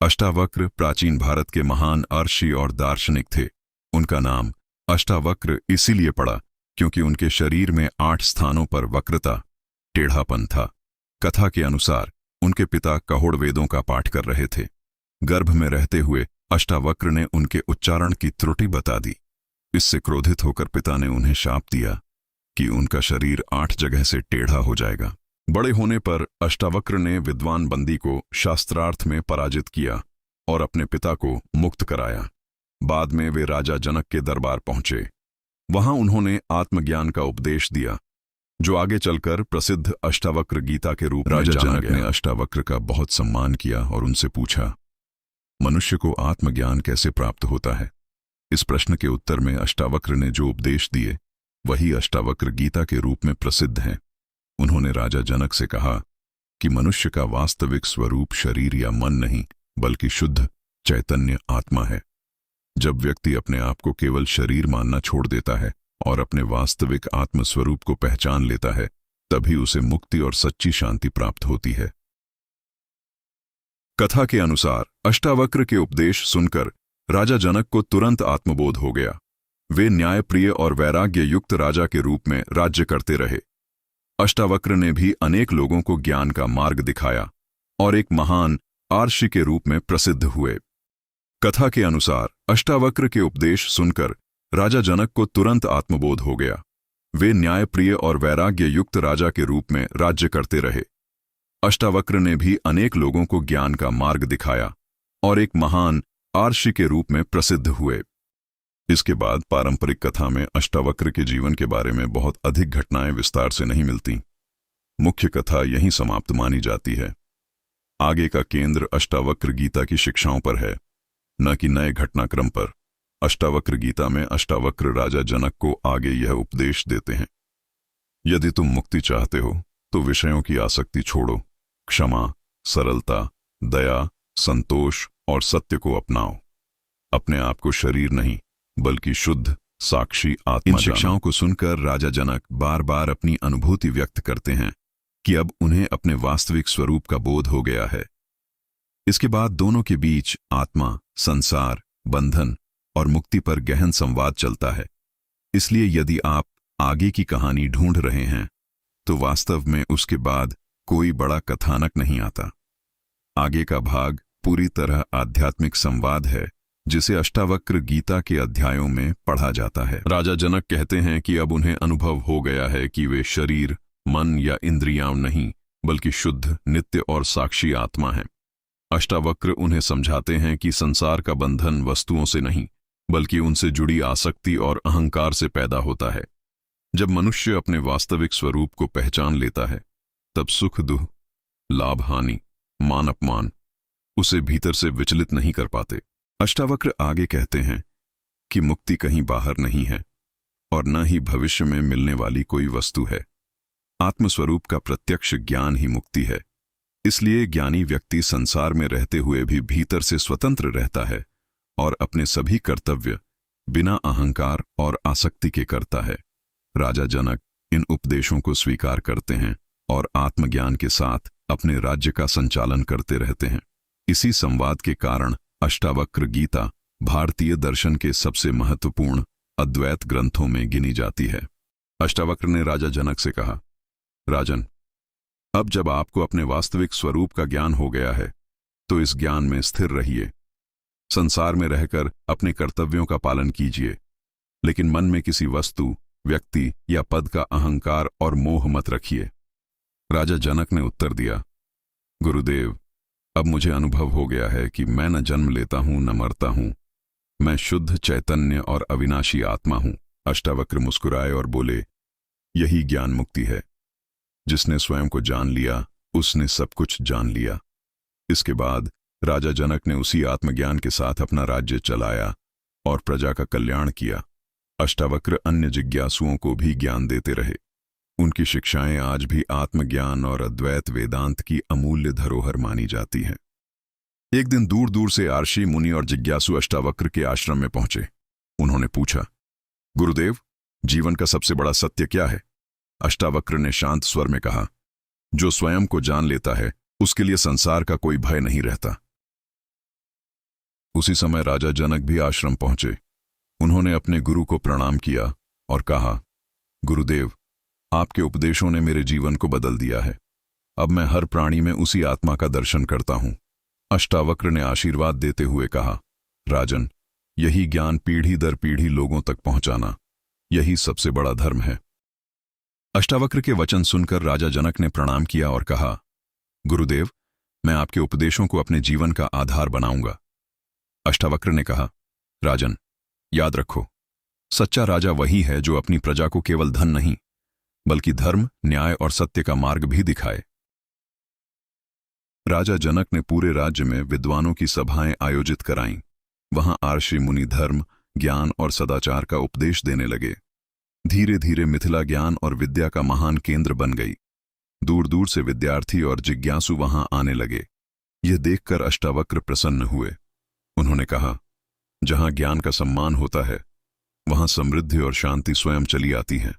अष्टावक्र प्राचीन भारत के महान अर्षि और दार्शनिक थे। उनका नाम अष्टावक्र इसीलिए पड़ा क्योंकि उनके शरीर में 8 स्थानों पर वक्रता, टेढ़ापन था। कथा के अनुसार उनके पिता कहोड़ वेदों का पाठ कर रहे थे। गर्भ में रहते हुए अष्टावक्र ने उनके उच्चारण की त्रुटि बता दी। इससे क्रोधित होकर पिता ने उन्हें शाप दिया कि उनका शरीर 8 जगह से टेढ़ा हो जाएगा। बड़े होने पर अष्टावक्र ने विद्वान बंदी को शास्त्रार्थ में पराजित किया और अपने पिता को मुक्त कराया। बाद में वे राजा जनक के दरबार पहुंचे। वहां उन्होंने आत्मज्ञान का उपदेश दिया, जो आगे चलकर प्रसिद्ध अष्टावक्र गीता के रूप में जाना गया। राजा जनक ने अष्टावक्र का बहुत सम्मान किया और उनसे पूछा, मनुष्य को आत्मज्ञान कैसे प्राप्त होता है? इस प्रश्न के उत्तर में अष्टावक्र ने जो उपदेश दिए वही अष्टावक्र गीता के रूप में प्रसिद्ध हैं। उन्होंने राजा जनक से कहा कि मनुष्य का वास्तविक स्वरूप शरीर या मन नहीं, बल्कि शुद्ध चैतन्य आत्मा है। जब व्यक्ति अपने आप को केवल शरीर मानना छोड़ देता है और अपने वास्तविक आत्मस्वरूप को पहचान लेता है, तभी उसे मुक्ति और सच्ची शांति प्राप्त होती है। कथा के अनुसार अष्टावक्र के उपदेश सुनकर राजा जनक को तुरंत आत्मबोध हो गया। वे न्यायप्रिय और वैराग्य युक्त राजा के रूप में राज्य करते रहे। अष्टावक्र ने भी अनेक लोगों को ज्ञान का मार्ग दिखाया और एक महान आर्षि के रूप में प्रसिद्ध हुए। कथा के अनुसार अष्टावक्र के उपदेश सुनकर राजा जनक को तुरंत आत्मबोध हो गया। वे न्यायप्रिय और वैराग्य युक्त राजा के रूप में राज्य करते रहे। अष्टावक्र ने भी अनेक लोगों को ज्ञान का मार्ग दिखाया और एक महान आर्षि के रूप में प्रसिद्ध हुए। इसके बाद पारंपरिक कथा में अष्टावक्र के जीवन के बारे में बहुत अधिक घटनाएं विस्तार से नहीं मिलती। मुख्य कथा यहीं समाप्त मानी जाती है। आगे का केंद्र अष्टावक्र गीता की शिक्षाओं पर है, न कि नए घटनाक्रम पर। अष्टावक्र गीता में अष्टावक्र राजा जनक को आगे यह उपदेश देते हैं, यदि तुम मुक्ति चाहते हो तो विषयों की आसक्ति छोड़ो, क्षमा, सरलता, दया, संतोष और सत्य को अपनाओ। अपने आप को शरीर नहीं बल्कि शुद्ध साक्षी आत्मा। इन शिक्षाओं को सुनकर राजा जनक बार बार अपनी अनुभूति व्यक्त करते हैं कि अब उन्हें अपने वास्तविक स्वरूप का बोध हो गया है। इसके बाद दोनों के बीच आत्मा, संसार, बंधन और मुक्ति पर गहन संवाद चलता है। इसलिए यदि आप आगे की कहानी ढूंढ रहे हैं तो वास्तव में उसके बाद कोई बड़ा कथानक नहीं आता। आगे का भाग पूरी तरह आध्यात्मिक संवाद है, जिसे अष्टावक्र गीता के अध्यायों में पढ़ा जाता है। राजा जनक कहते हैं कि अब उन्हें अनुभव हो गया है कि वे शरीर, मन या इंद्रियां नहीं, बल्कि शुद्ध, नित्य और साक्षी आत्मा हैं। अष्टावक्र उन्हें समझाते हैं कि संसार का बंधन वस्तुओं से नहीं, बल्कि उनसे जुड़ी आसक्ति और अहंकार से पैदा होता है। जब मनुष्य अपने वास्तविक स्वरूप को पहचान लेता है, तब सुख दुख, लाभ हानि, मान अपमान उसे भीतर से विचलित नहीं कर पाते। अष्टावक्र आगे कहते हैं कि मुक्ति कहीं बाहर नहीं है और न ही भविष्य में मिलने वाली कोई वस्तु है। आत्मस्वरूप का प्रत्यक्ष ज्ञान ही मुक्ति है। इसलिए ज्ञानी व्यक्ति संसार में रहते हुए भी भीतर से स्वतंत्र रहता है और अपने सभी कर्तव्य बिना अहंकार और आसक्ति के करता है। राजा जनक इन उपदेशों को स्वीकार करते हैं और आत्मज्ञान के साथ अपने राज्य का संचालन करते रहते हैं। इसी संवाद के कारण अष्टावक्र गीता भारतीय दर्शन के सबसे महत्वपूर्ण अद्वैत ग्रंथों में गिनी जाती है। अष्टावक्र ने राजा जनक से कहा, राजन, अब जब आपको अपने वास्तविक स्वरूप का ज्ञान हो गया है तो इस ज्ञान में स्थिर रहिए। संसार में रहकर अपने कर्तव्यों का पालन कीजिए, लेकिन मन में किसी वस्तु, व्यक्ति या पद का अहंकार और मोह मत रखिए। राजा जनक ने उत्तर दिया, गुरुदेव, अब मुझे अनुभव हो गया है कि मैं न जन्म लेता हूं न मरता हूं। मैं शुद्ध चैतन्य और अविनाशी आत्मा हूं। अष्टावक्र मुस्कुराए और बोले, यही ज्ञान मुक्ति है। जिसने स्वयं को जान लिया उसने सब कुछ जान लिया। इसके बाद राजा जनक ने उसी आत्मज्ञान के साथ अपना राज्य चलाया और प्रजा का कल्याण किया। अष्टावक्र अन्य जिज्ञासुओं को भी ज्ञान देते रहे। उनकी शिक्षाएं आज भी आत्मज्ञान और अद्वैत वेदांत की अमूल्य धरोहर मानी जाती हैं। एक दिन दूर दूर से आर्षि, मुनि और जिज्ञासु अष्टावक्र के आश्रम में पहुंचे। उन्होंने पूछा, गुरुदेव, जीवन का सबसे बड़ा सत्य क्या है? अष्टावक्र ने शांत स्वर में कहा, जो स्वयं को जान लेता है उसके लिए संसार का कोई भय नहीं रहता। उसी समय राजा जनक भी आश्रम पहुंचे। उन्होंने अपने गुरु को प्रणाम किया और कहा, गुरुदेव, आपके उपदेशों ने मेरे जीवन को बदल दिया है। अब मैं हर प्राणी में उसी आत्मा का दर्शन करता हूं। अष्टावक्र ने आशीर्वाद देते हुए कहा, राजन, यही ज्ञान पीढ़ी दर पीढ़ी लोगों तक पहुंचाना, यही सबसे बड़ा धर्म है। अष्टावक्र के वचन सुनकर राजा जनक ने प्रणाम किया और कहा, गुरुदेव, मैं आपके उपदेशों को अपने जीवन का आधार बनाऊंगा। अष्टावक्र ने कहा, राजन, याद रखो, सच्चा राजा वही है जो अपनी प्रजा को केवल धन नहीं बल्कि धर्म, न्याय और सत्य का मार्ग भी दिखाए। राजा जनक ने पूरे राज्य में विद्वानों की सभाएं आयोजित कराईं। वहां आर्षि मुनि धर्म, ज्ञान और सदाचार का उपदेश देने लगे। धीरे धीरे मिथिला ज्ञान और विद्या का महान केंद्र बन गई। दूर दूर से विद्यार्थी और जिज्ञासु वहां आने लगे। यह देखकर अष्टावक्र प्रसन्न हुए। उन्होंने कहा, जहां ज्ञान का सम्मान होता है वहां समृद्धि और शांति स्वयं चली आती है।